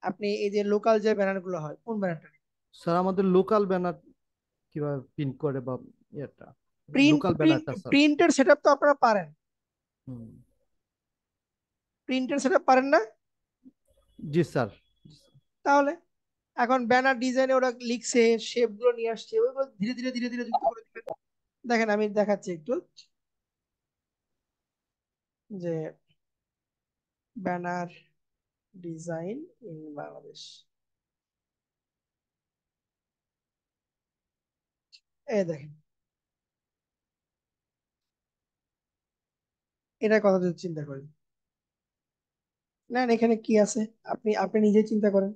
আপনি এই যে লোকাল যে ব্যানার গুলো হয় কোন ব্যানারটা নেবেন? স্যার আমাদের লোকাল ব্যানার কিভাবে প্রিন্ট করে বা এটা প্রিন্ট লোকাল প্রিন্ট ব্যানারটা স্যার। প্রিন্টের সেটআপ তো আপনারা পারেন, হুম। প্রিন্টের সেটআপ পারেন না? জি স্যার। তাহলে এখন ব্যানার ডিজাইনে ওরা লিখছে, শেপ গুলো নিয়ে আসছে, ওইগুলো ধীরে ধীরে ধীরে ধীরে যুক্ত করে দিবেন। দেখেন আমি দেখাচ্ছি একটু, যে ব্যানার ডিজাইন ইন বাংলাদেশ, এই দেখেন এটা কথা যদি চিন্তা করেন, না এখানে কি আছে, আপনি আপনি নিজে চিন্তা করেন,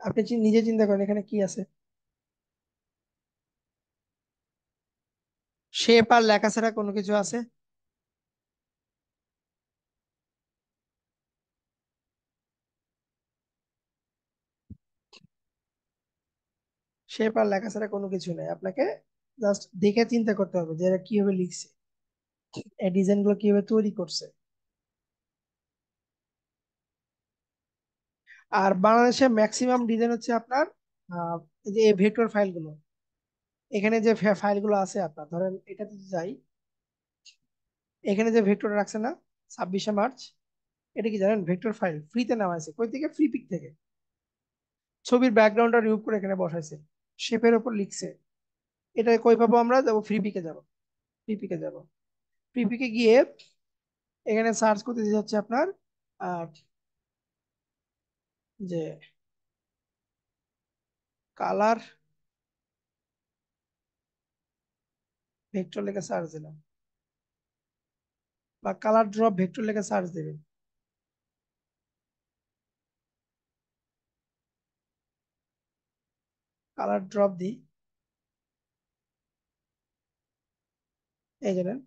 আপনি নিজে চিন্তা করেন এখানে কি আছে। শেপ আর লেখা ছাড়া কোনো কিছু আছে? শেপ আর লেখা ছাড়া কোনো কিছু নেই, আপনাকে জাস্ট দেখে চিন্তা করতে হবে যে এরা কিভাবে লিখছে, এই ডিজাইন গুলো কিভাবে তৈরি করছে। আর বাংলাদেশে ম্যাক্সিমাম ডিজাইন হচ্ছে আপনার এই যে ভেক্টর ফাইলগুলো, এখানে যে ফাইলগুলো আছে আপনার, ধরেন এটা যদি যাই, এখানে যে ভেক্টর রাখছে না 26শে মার্চ, এটা কি জানেন ভেক্টর ফাইল ফ্রিতে নেওয়া আছে, কই থেকে, ফ্রি পিক থেকে। ছবির ব্যাকগ্রাউন্ডটা রিমুভ করে এখানে বসাইছে, শেপের উপর লিখছে। এটা কই পাবো, আমরা যাবো ফ্রি পিকে, যাব ফ্রি পিকে যাব, ফ্রি পিকে গিয়ে এখানে সার্চ করতে দিতে হচ্ছে আপনার আহ, যে কালার ভেক্টর লেখে সার্চ দিলাম, বা কালার ড্রপ ভেক্টর লেখে সার্চ দেবেন। কালার ড্রপ দিই, এই জানেন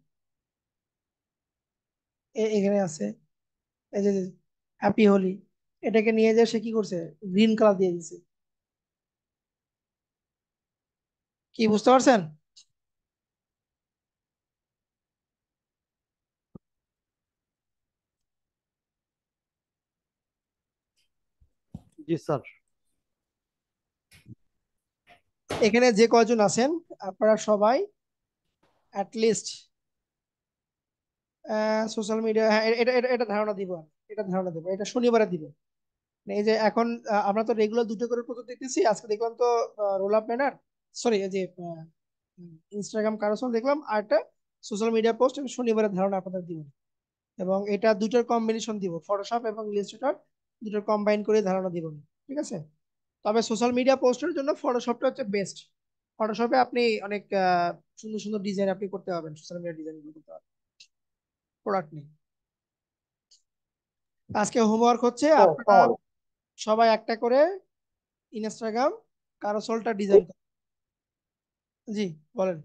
এখানে আছে, এই যে হ্যাপি হোলি, এটাকে নিয়ে যায় সে কি করছে, গ্রিন কালার দিয়ে দিছে। কি বুঝতে পারছেন? জি স্যার। এখানে যে কয়জন আছেন আপনারা সবাই অ্যাটলিস্ট সোশ্যাল মিডিয়া, হ্যাঁ এটা এটা এটা ধারণা দিব আমি, এটা ধারণা দেবো, এটা শনিবারে দিব। মানে এই যে এখন আমরা তো রেগুলার 2টো করে প্রজেক্ট দেখতেছি, আজকে দেখলাম তো রোল আপ ব্যানার, সরি এই যে ইনস্টাগ্রাম কারোসল দেখলাম, আর একটা সোশ্যাল মিডিয়া পোস্ট এবং শনিবারের ধারণা আপনাদের দিব, এবং এটা দুটোর কম্বিনেশন দিব, ফটোশপ এবং ইলাস্ট্রেটর দুটোর কম্বাইন করে ধারণা দিব, ঠিক আছে? তবে সোশ্যাল মিডিয়া পোস্টের জন্য ফটোশপটা হচ্ছে বেস্ট। ফটোশপে আপনি অনেক সুন্দর সুন্দর ডিজাইন আপনি করতে পারবেন, সোশ্যাল মিডিয়া ডিজাইন করতে পারবেন, প্রোডাক্ট নেই। আজকে হোমওয়ার্ক হচ্ছে আপনারা স্যার সবাই একটা করে ইনস্টাগ্রাম কারোসলটা ডিজাইন করেন। জি, বলেন,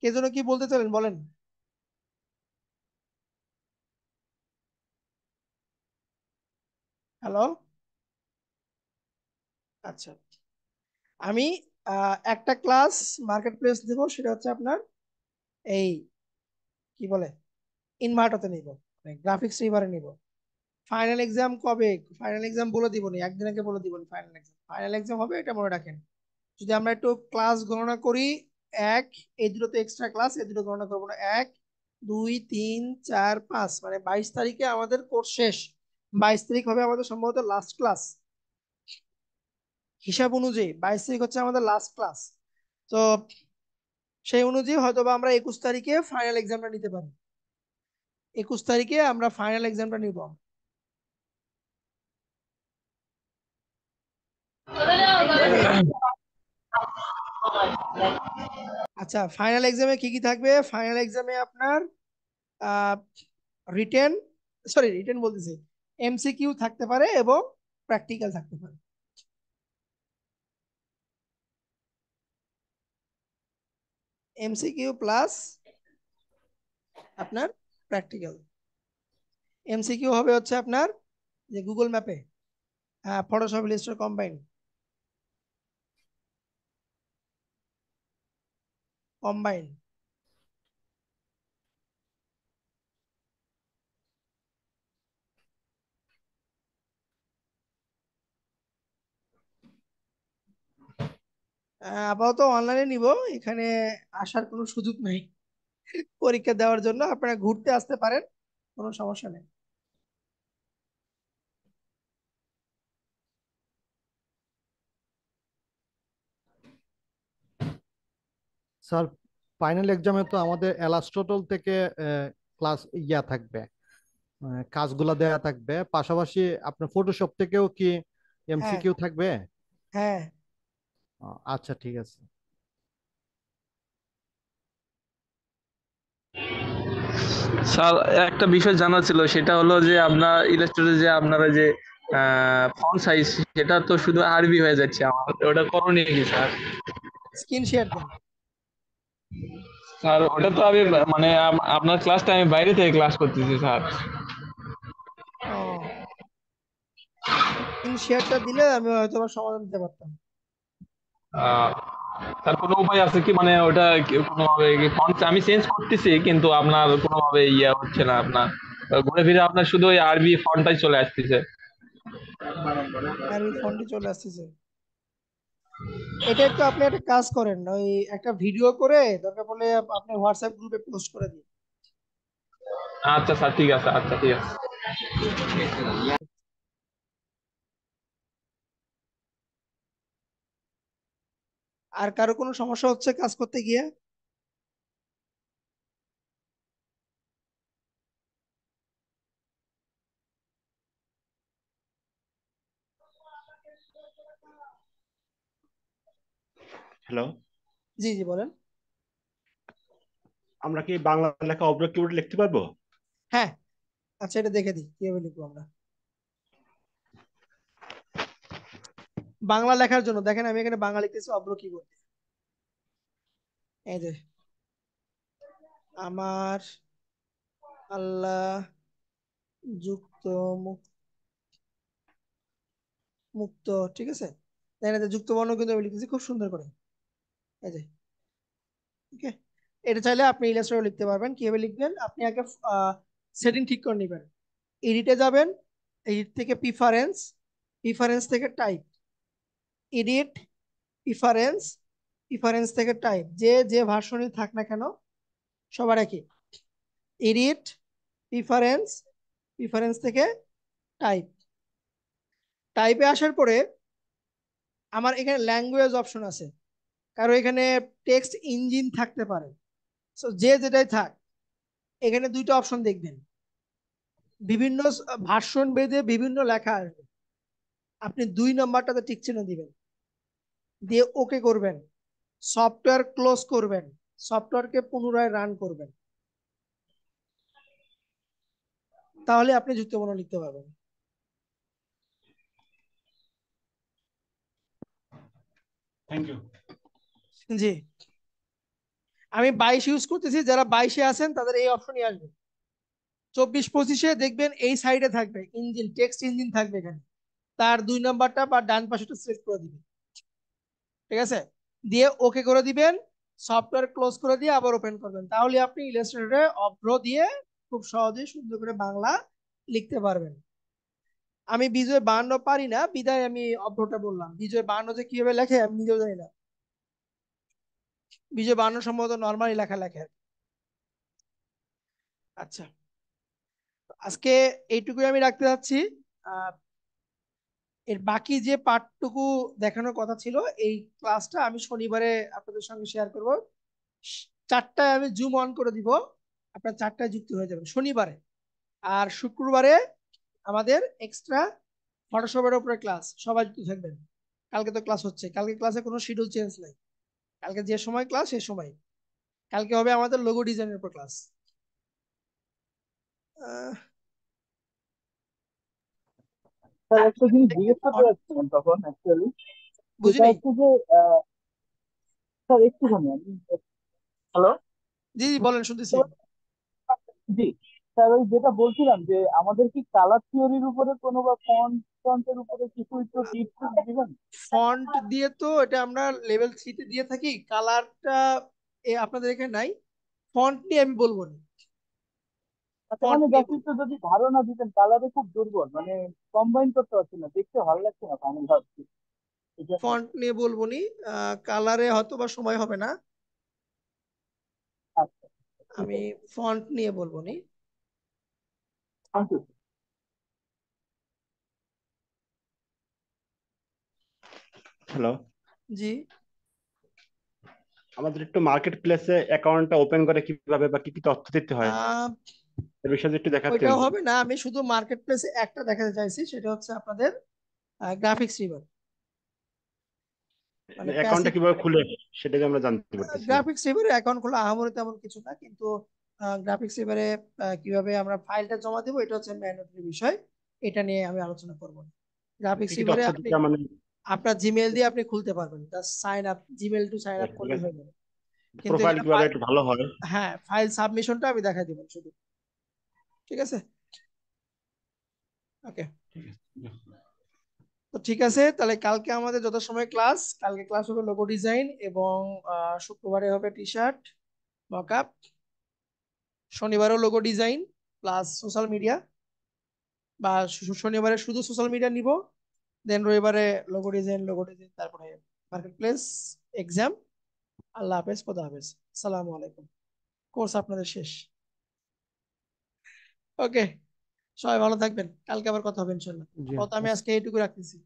কে যেন কি বলতে চাইলেন, বলেন। হ্যালো, আচ্ছা। আমি একটা ক্লাস মার্কেট প্লেস দেবো, সেটা হচ্ছে আপনার এই কি বলে ইনভার্টাতে নিব, মানে গ্রাফিক্স রিভারে নিব। ফাইনাল এক্সাম কবে? ফাইনাল এক্সাম বলে দিবনি, একদিন আগে বলে দিবনি। ফাইনাল এক্সাম হবে, এটা মনে রাখেন। যদি আমরা একটু ক্লাস গণনা করি, এক, এই দুটোতে এক্সট্রা ক্লাস, এই দুটো গণনা করবো না, 1 2 3 4 5, মানে 22 তারিখে আমাদের কোর্স শেষ। 22 তারিখ হবে আমাদের সম্ভবত লাস্ট ক্লাস, হিসাব অনুযায়ী 22 তারিখ হচ্ছে আমাদের লাস্ট ক্লাস। তো সেই অনুযায়ী হয়তো বা আমরা 21 তারিখে ফাইনাল এক্সামটা নিতে পারি। 21 তারিখে আমরা ফাইনাল এক্সামটা নিব। আচ্ছা, ফাইনাল এক্সামে কি কি থাকবে? ফাইনাল এক্সামে আপনার রিটেন, সরি রিটেন বলতেছি, এমসিকিউ থাকতে পারে এবং প্র্যাকটিক্যাল থাকতে পারে। এমসিকিউ প্লাস আপনার প্র্যাকটিক্যাল। এমসিকিউ হবে হচ্ছে আপনার যে গুগল ম্যাপে, হ্যাঁ, ফটোশপ ইলাস্ট্রেটর কম্বাইন, কম্বাইন। আপাতত অনলাইনে নিব, এখানে আসার কোনো সুযোগ নেই পরীক্ষা দেওয়ার জন্য। আপনারা ঘুরতে আসতে পারেন, কোনো সমস্যা নেই। স্যার ফাইনাল এক্সামে তো আমাদের এলাস্টোটল থেকে ক্লাস থাকবে, কাজগুলা দেয়া থাকবে, পাশাপাশি আপনার ফটোশপ থেকেও কি হ্যাঁ, এমসিকিউ থাকবে? হ্যাঁ। আচ্ছা ঠিক আছে। স্যার, একটা বিষয় জানা ছিল, সেটা হলো যে আপনার ইলাস্ট্রেটরে যে আপনারা যে ফন্ট সাইজ, সেটা তো শুধু আরবি হয়ে যাচ্ছে আমার, ওটা করণীয় কি স্যার? স্ক্রিন শেয়ার দেন। স্যার ওটা তো আমি মানে আপনার ক্লাসটা আমি বাইরে থেকে ক্লাস করতেছি স্যার। ও, স্ক্রিন শেয়ারটা দিলে আমি হয়তো বা সমাধান দিতে পারতাম। আহ, স্যার কোনো উপায় আছে কি, মানে ওটা কোনোভাবে ফন্ট আমি চেঞ্জ করতেছি, কিন্তু আপনার কোনোভাবে হচ্ছে না আপনার, ঘুরে ফিরে আপনার শুধু ওই আরবি ফন্টটাই চলে আসতেছে। আরবি ফন্টই চলে আসতেছে। এটা একটু আপনি একটা কাজ করেন, ওই একটা ভিডিও করে দরকার পড়লে আপনি হোয়াটসঅ্যাপ গ্রুপে পোস্ট করে দিন। আচ্ছা স্যার, ঠিক আছে, আচ্ছা ঠিক আছে। আর কারো কোনো সমস্যা হচ্ছে কাজ করতে গিয়ে? হ্যালো, জি, জি, বলেন। আমরা কি বাংলা লেখা অব্র কিবোর্ডে লিখতে পারবো? হ্যাঁ, আচ্ছা, এটা দেখে দিই কিভাবে লিখবো আমরা। বাংলা লেখার জন্য দেখেন, আমি এখানে বাংলা লিখতেছি অব্র কিবোর্ড। এই যে আমার আল্লাহ যুক্ত মুক্ত, ঠিক আছে? দেখেন, এই যে যুক্ত বর্ণ কিন্তু আমি লিখতেছি খুব সুন্দর করে, এই যে। ওকে, এটা চাইলে আপনি ইলাস্ট্রেটর লিখতে পারবেন। কিভাবে লিখবেন? আপনি আগে সেটিং ঠিক করে নেবেন। এডিটে যাবেন, এডিট থেকে প্রিফারেন্স, প্রিফারেন্স থেকে টাইপ, এডিট, প্রিফারেন্স, প্রিফারেন্স থেকে টাইপ, যে যে ভার্সনই থাক না কেন সবার একই। এডিট, প্রিফারেন্স, প্রিফারেন্স থেকে টাইপ, টাইপে আসার পরে আমার এখানে ল্যাঙ্গুয়েজ অপশন আছে, কারো এখানে টেক্সট ইঞ্জিন থাকতে পারে। সো যে যেটাই থাক, এখানে দুইটা অপশন দেখবেন, বিভিন্ন ভার্সন ভেদে বিভিন্ন লেখা আসবে। আপনি 2 নম্বরটাতে টিক চিহ্ন দিবেন, দিয়ে ওকে করবেন, সফটওয়্যার ক্লোজ করবেন, সফটওয়্যারকে পুনরায় রান করবেন, তাহলে আপনি যুক্তবর্ণ লিখতে পারবেন। Thank you. জি, আমি 22 ইউজ করতেছি, যারা 22-এ আছেন তাদের এই অপশনই আসবে। 24-25-এ দেখবেন এই সাইডে থাকবে ইঞ্জিন, টেক্সট ইঞ্জিন থাকবে এখানে, তার 2 নম্বরটা বা ডান পাশেটা সিলেক্ট করে দিবেন। ঠিক আছে, দিয়ে ওকে করে দিবেন, সফটওয়্যার ক্লোজ করে দিয়ে আবার ওপেন করবেন, তাহলে আপনি ইলাস্ট্রেটরে অভ্র দিয়ে খুব সহজে সুন্দর করে বাংলা লিখতে পারবেন। আমি বিজয় 52 পারি না, বিদায় আমি অভ্রটা বললাম। বিজয় 52 যে কিভাবে লেখে আমি নিজেও জানি না। বিজয় 52 সম্ভবত নর্মালি লেখা লেখে আর কি। আচ্ছা, আজকে এইটুকুই আমি রাখতে চাচ্ছি। আহ, এর বাকি যে পার্টটুকু দেখানোর কথা ছিল, এই ক্লাসটা আমি শনিবারে আপনাদের সঙ্গে শেয়ার করব। 4টায় আমি জুম অন করে দিব, আপনার 4টায় যুক্ত হয়ে যাবেন শনিবারে। আর শুক্রবারে আমাদের এক্সট্রা ফটোশপের উপরে ক্লাস, সবাই যুক্ত থাকবেন। কালকে তো ক্লাস হচ্ছে, কালকে ক্লাসে কোনো শিডিউল চেঞ্জ নাই, কালকে যে সময় ক্লাস সে সময়। কালকে হবে আমাদের লোগো ডিজাইনের উপর ক্লাস। স্যার একটা জিনিস জিজ্ঞেস করতে যাচ্ছিলাম তখন অ্যাকচুয়ালি, বুঝি সেটা নাই। হচ্ছে যে স্যার একটুখানি আমি, হ্যালো, জি জি বলেন, শুনতেছি। জি স্যার, ওই যেটা বলছিলাম যে আমাদের কি কালার থিওরির উপরে কোনো বা ফন্টের উপরে কিছু একটু টিপস দিবেন? ফন্ট দিয়ে তো এটা আমরা লেভেল 3-তে দিয়ে থাকি, কালারটা আপনাদের এখানে নাই। ফন্ট নিয়ে আমি বলবো না, আচ্ছা, ফন্ট মানে নিয়ে জাস্ট বলবো। একটু যদি ধারণা দিতেন, কালারে খুব দুর্বল, মানে কম্বাইন করতে পারছি না, দেখতে ভালো লাগছে না ফাইনাল ভাবছি এই জন্য। ফন্ট নিয়ে বলবো নি, কালারে হয়তো বা সময় হবে না, আচ্ছা, ঠিক আমি আছে, ফন্ট নিয়ে বলবো নি। Thank you. হ্যালো, জি, আমাদের একটু মার্কেট প্লেসে অ্যাকাউন্টটা ওপেন করে কিভাবে বা কি কি তথ্য দিতে হয় আহ এর বিষয়ে যদি একটু দেখাতেন। ওইটাও হবে না, আমি শুধু মার্কেট প্লেসে একটা দেখাতে চাইছি, সেটা হচ্ছে আপনাদের গ্রাফিক্স রিভার, মানে অ্যাকাউন্টটা প্যাসিভ। কিভাবে খুলে সেটা যে আমরা জানতে পারতেছি না। গ্রাফিক্স রিভারে অ্যাকাউন্ট খোলা আহামরি তেমন কিছু না, কিন্তু গ্রাফিক্স রিভারে কিভাবে আমরা ফাইলটা জমা দেবো এটা হচ্ছে ম্যান্ডেটরি বিষয়, এটা নিয়ে আমি আলোচনা করবো না। কি গ্রাফিক্স কি রিভারে তথ্য আপনি দিতে মানে আপনার জিমেল দিয়ে আপনি খুলতে পারবেন, just sign up, Gmail to sign up ঠিক করলে আছে, হয়ে যাবে। কিন্তু প্রোফাইল এখানে কিভাবে একটু ভালো হয়। হ্যাঁ, ফাইল সাবমিশনটা আমি দেখাই দিব শুধু। ঠিক আছে, ওকে। তো ঠিক আছে, তাহলে কালকে আমাদের যথাসময় ক্লাস, কালকে ক্লাস হবে লোগো ডিজাইন, এবং শুক্রবারে হবে টি শার্ট মকআপ, শনিবারেও logo design plus social media, বা শনিবারে শুধু সোশ্যাল মিডিয়া নিব, দেন রবিবারে লোগো ডিজাইন তারপরে মার্কেট প্লেস, এক্সাম। আল্লাহ হাফেজ, খোদা হাফেজ, আসসালামু আলাইকুম। কোর্স আপনাদের শেষ। ওকে, সবাই ভালো থাকবেন, কালকে আবার কথা হবে ইনশাল্লাহ। জি, আপাতত আমি আজকে এইটুকু রাখতেছি।